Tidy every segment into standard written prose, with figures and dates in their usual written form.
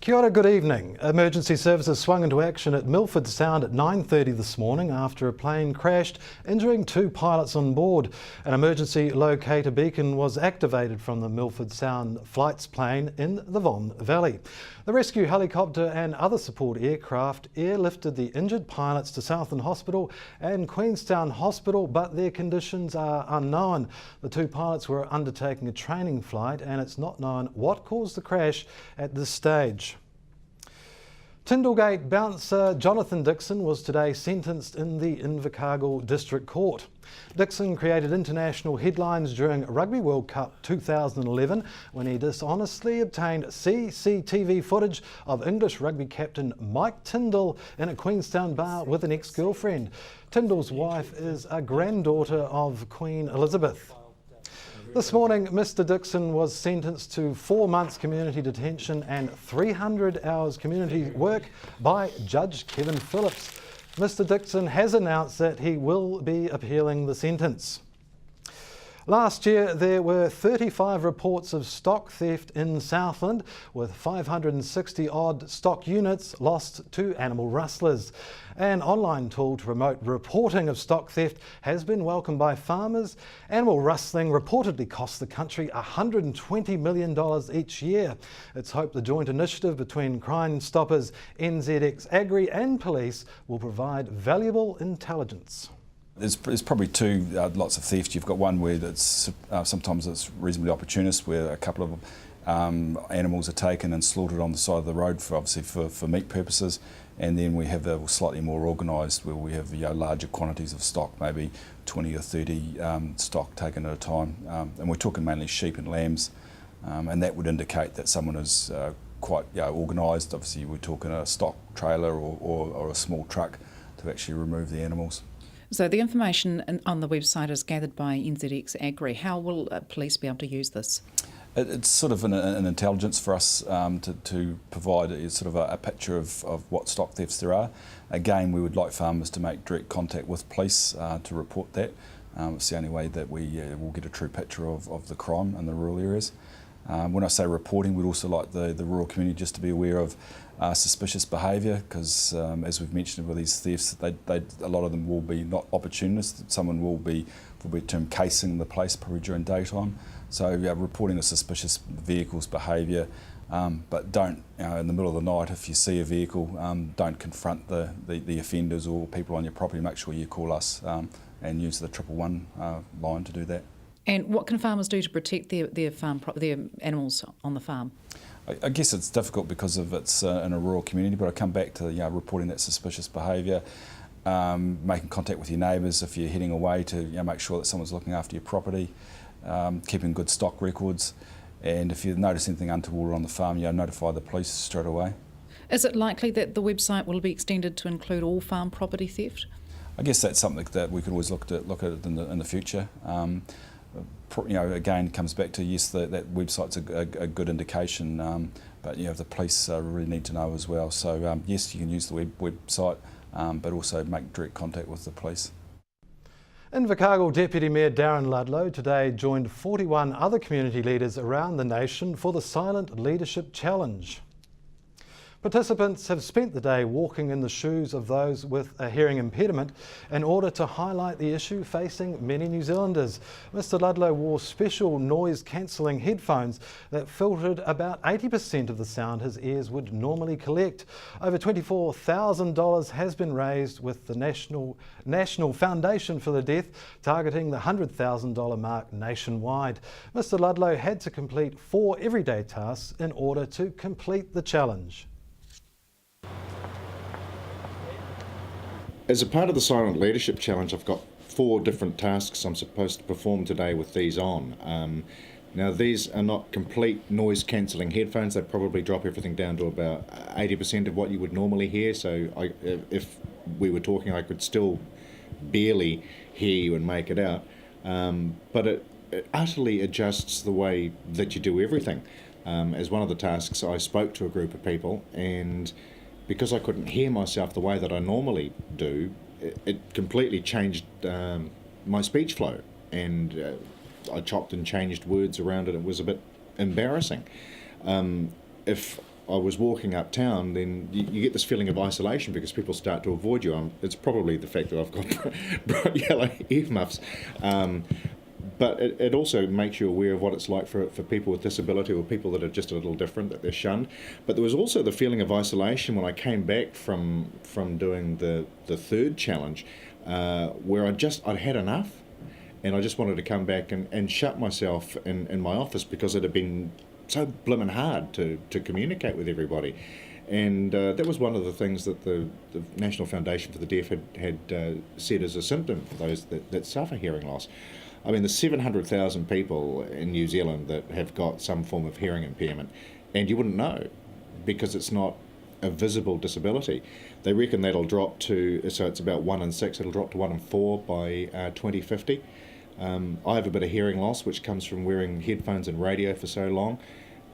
Kia ora, good evening. Emergency services swung into action at Milford Sound at 9:30 this morning after a plane crashed, injuring 2 pilots on board. An emergency locator beacon was activated from the Milford Sound flights plane in the Vaughan Valley. The rescue helicopter and other support aircraft airlifted the injured pilots to Southland Hospital and Queenstown Hospital, but their conditions are unknown. The 2 pilots were undertaking a training flight and it's not known what caused the crash at this stage. Tyndallgate bouncer Jonathan Dixon was today sentenced in the Invercargill District Court. Dixon created international headlines during Rugby World Cup 2011 when he dishonestly obtained CCTV footage of English rugby captain Mike Tindall in a Queenstown bar with an ex-girlfriend. Tindall's wife is a granddaughter of Queen Elizabeth. This morning, Mr Dixon was sentenced to 4 months community detention and 300 hours community work by Judge Kevin Phillips. Mr Dixon has announced that he will be appealing the sentence. Last year, there were 35 reports of stock theft in Southland, with 560 odd stock units lost to animal rustlers. An online tool to promote reporting of stock theft has been welcomed by farmers. Animal rustling reportedly costs the country $120 million each year. It's hoped the joint initiative between Crime Stoppers, NZ Agri and police will provide valuable intelligence. There's probably 2 lots of theft. You've got one where it's sometimes it's reasonably opportunist, where a couple of animals are taken and slaughtered on the side of the road for meat purposes, and then we have a slightly more organised where we have larger quantities of stock, maybe 20 or 30 stock taken at a time, and we're talking mainly sheep and lambs, and that would indicate that someone is quite organised. Obviously, we're talking a stock trailer or a small truck to actually remove the animals. So the information on the website is gathered by NZ Agri. How will police be able to use this? It's sort of an intelligence for us to provide a picture of what stock thefts there are. Again, we would like farmers to make direct contact with police to report that. It's the only way that we will get a true picture of the crime in the rural areas. When I say reporting, we'd also like the rural community just to be aware of suspicious behaviour, because as we've mentioned with these thefts, a lot of them will be not opportunists. Someone will be termed casing the place probably during daytime. So reporting a suspicious vehicle's behaviour, but don't, in the middle of the night, if you see a vehicle, don't confront the offenders or people on your property. Make sure you call us and use the 111 line to do that. And what can farmers do to protect their animals on the farm? I guess it's difficult because of it's in a rural community, but I come back to reporting that suspicious behaviour, making contact with your neighbours if you're heading away to make sure that someone's looking after your property, keeping good stock records, and if you notice anything untoward on the farm, notify the police straight away. Is it likely that the website will be extended to include all farm property theft? I guess that's something that we could always look at it in the future. Again, it comes back to, yes, that website's a good indication, but the police really need to know as well. So yes, you can use the website, but also make direct contact with the police. Invercargill Deputy Mayor Darren Ludlow today joined 41 other community leaders around the nation for the Silent Leadership Challenge. Participants have spent the day walking in the shoes of those with a hearing impediment in order to highlight the issue facing many New Zealanders. Mr Ludlow wore special noise-cancelling headphones that filtered about 80% of the sound his ears would normally collect. Over $24,000 has been raised with the National Foundation for the Deaf, targeting the $100,000 mark nationwide. Mr Ludlow had to complete 4 everyday tasks in order to complete the challenge. As a part of the Silent Leadership Challenge, I've got 4 different tasks I'm supposed to perform today with these on. Now, these are not complete noise-cancelling headphones. They probably drop everything down to about 80% of what you would normally hear. So if we were talking, I could still barely hear you and make it out. But it utterly adjusts the way that you do everything. As one of the tasks, I spoke to a group of people, and because I couldn't hear myself the way that I normally do, it completely changed my speech flow, and I chopped and changed words around it. It was a bit embarrassing. If I was walking uptown, then you get this feeling of isolation because people start to avoid you. It's probably the fact that I've got bright yellow earmuffs. But it also makes you aware of what it's like for people with disability or people that are just a little different, that they're shunned. But there was also the feeling of isolation when I came back from doing the third challenge, where I'd had enough, and I just wanted to come back and shut myself in my office because it had been so blimmin' hard to communicate with everybody. And that was one of the things that the National Foundation for the Deaf had said as a symptom for those that suffer hearing loss. I mean, there's 700,000 people in New Zealand that have got some form of hearing impairment, and you wouldn't know because it's not a visible disability. They reckon that'll drop to, so it's about 1 in 6, it'll drop to 1 in 4 by 2050. I have a bit of hearing loss, which comes from wearing headphones and radio for so long,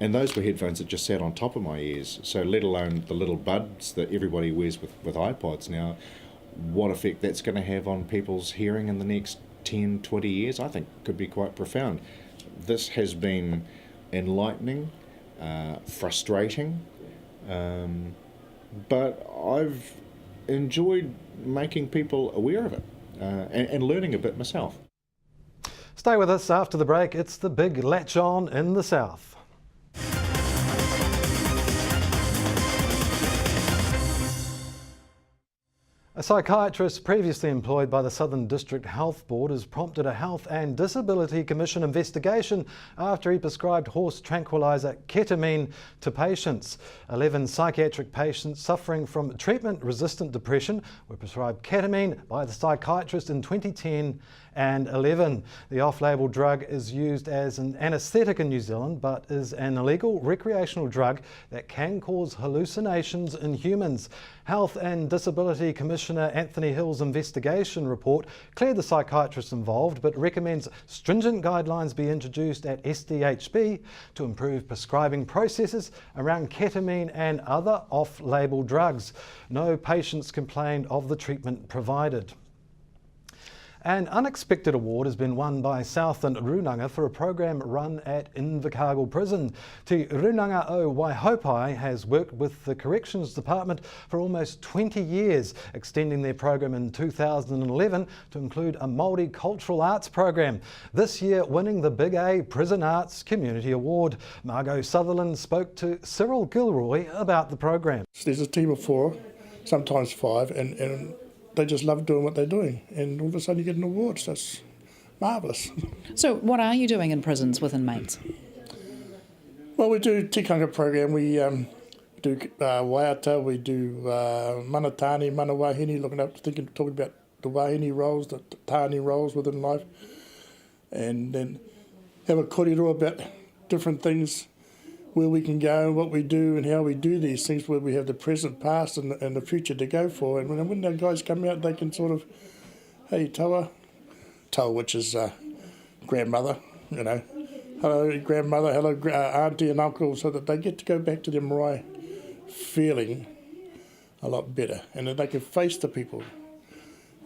and those were headphones that just sat on top of my ears, so let alone the little buds that everybody wears with iPods now. What effect that's going to have on people's hearing in the next 10, 20 years, I think could be quite profound. This has been enlightening, frustrating, but I've enjoyed making people aware of it and learning a bit myself. Stay with us after the break. It's the big latch on in the south. A psychiatrist previously employed by the Southern District Health Board has prompted a Health and Disability Commission investigation after he prescribed horse tranquiliser ketamine to patients. 11 psychiatric patients suffering from treatment-resistant depression were prescribed ketamine by the psychiatrist in 2010 and 11. The off-label drug is used as an anaesthetic in New Zealand, but is an illegal recreational drug that can cause hallucinations in humans. Health and Disability Commissioner Anthony Hill's investigation report cleared the psychiatrists involved, but recommends stringent guidelines be introduced at SDHB to improve prescribing processes around ketamine and other off-label drugs. No patients complained of the treatment provided. An unexpected award has been won by Southland Runanga for a program run at Invercargill Prison. Te Runanga o Waihopai has worked with the Corrections Department for almost 20 years, extending their program in 2011 to include a multicultural arts program. This year winning the Big A Prison Arts Community Award. Margot Sutherland spoke to Cyril Gilroy about the program. There's a team of 4, sometimes 5, and they just love doing what they're doing, and all of a sudden you get an award, so that's marvellous. So what are you doing in prisons with inmates? Well, we do tikanga program, we do waiata, we do manatani, manawahini, talking about the wahine roles, the tāne roles within life, and then have a kōrero about different things, where we can go and what we do and how we do these things, where we have the present, past and the future to go for. And when the guys come out, they can sort of, hey, taua, which is grandmother, you know, hello grandmother, hello auntie and uncle, so that they get to go back to their marae feeling a lot better, and then they can face the people,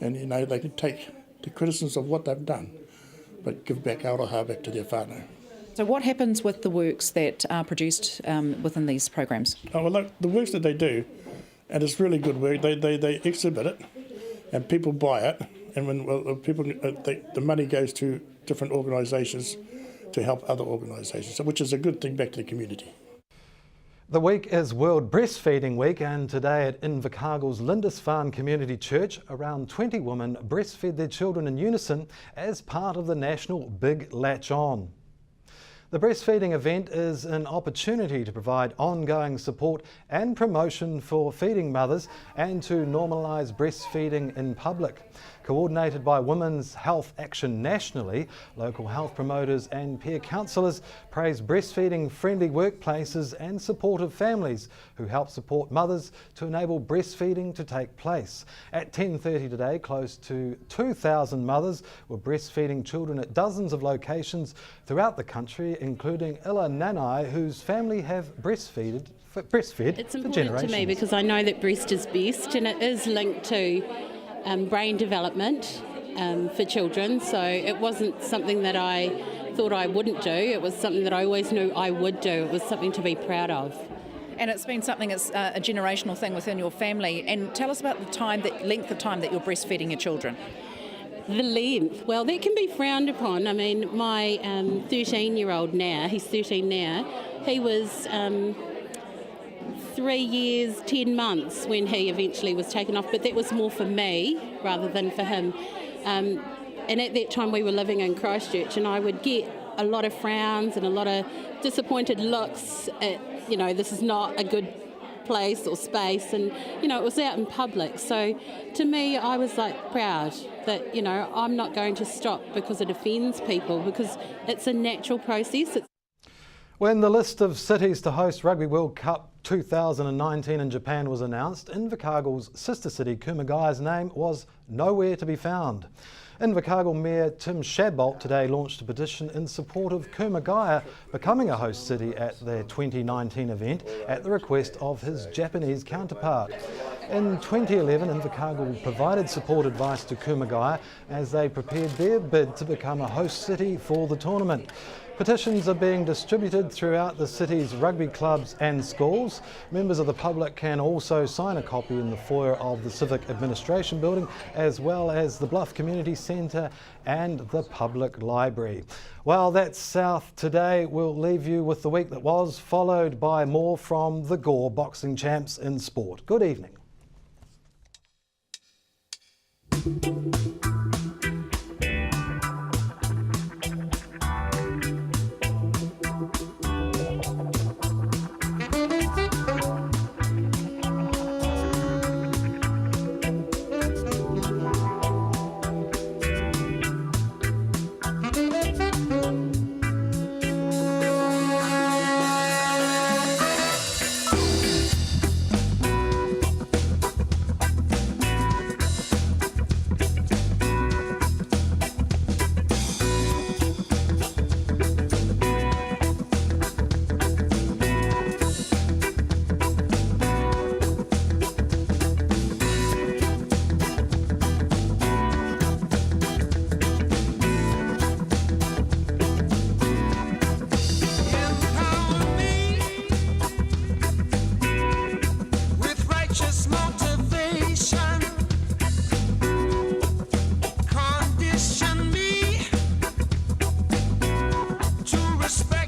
and you know, they can take the criticism of what they've done, but give back aroha back to their whānau. So what happens with the works that are produced within these programs? Oh, well, look, the works that they do, and it's really good work, they exhibit it, and people buy it, and when people, the money goes to different organisations to help other organisations, which is a good thing back to the community. The week is World Breastfeeding Week, and today at Invercargill's Lindisfarne Community Church, around 20 women breastfed their children in unison as part of the national Big Latch On. The breastfeeding event is an opportunity to provide ongoing support and promotion for feeding mothers and to normalise breastfeeding in public. Coordinated by Women's Health Action nationally, local health promoters and peer counsellors praise breastfeeding-friendly workplaces and supportive families who help support mothers to enable breastfeeding to take place. At 10:30 today, close to 2,000 mothers were breastfeeding children at dozens of locations throughout the country, including Illa Nanai, whose family have breastfed It's for important generations. to me because I know that breast is best, and it is linked to brain development for children, so it wasn't something that I thought I wouldn't do. It was something that I always knew I would do. It was something to be proud of. and it's been something that's a generational thing within your family. And tell us about the length of time that you're breastfeeding your children. The length, well, that can be frowned upon. I mean, my 13-year-old now, he's 13 now, he was 3 years, 10 months when he eventually was taken off, but that was more for me rather than for him. And at that time we were living in Christchurch, and I would get a lot of frowns and a lot of disappointed looks at, this is not a good place or space, and it was out in public. So to me, I was proud that I'm not going to stop because it offends people, because it's a natural process. When the list of cities to host Rugby World Cup 2019 in Japan was announced, Invercargill's sister city Kumagai's name was nowhere to be found. Invercargill Mayor Tim Shadbolt today launched a petition in support of Kumagai becoming a host city at their 2019 event at the request of his Japanese counterpart. In 2011, Invercargill provided support advice to Kumagai as they prepared their bid to become a host city for the tournament. Petitions are being distributed throughout the city's rugby clubs and schools. Members of the public can also sign a copy in the foyer of the Civic Administration Building, as well as the Bluff Community Centre and the Public Library. Well, that's South Today. We'll leave you with the week that was, followed by more from the Gore boxing champs in sport. Good evening. Respect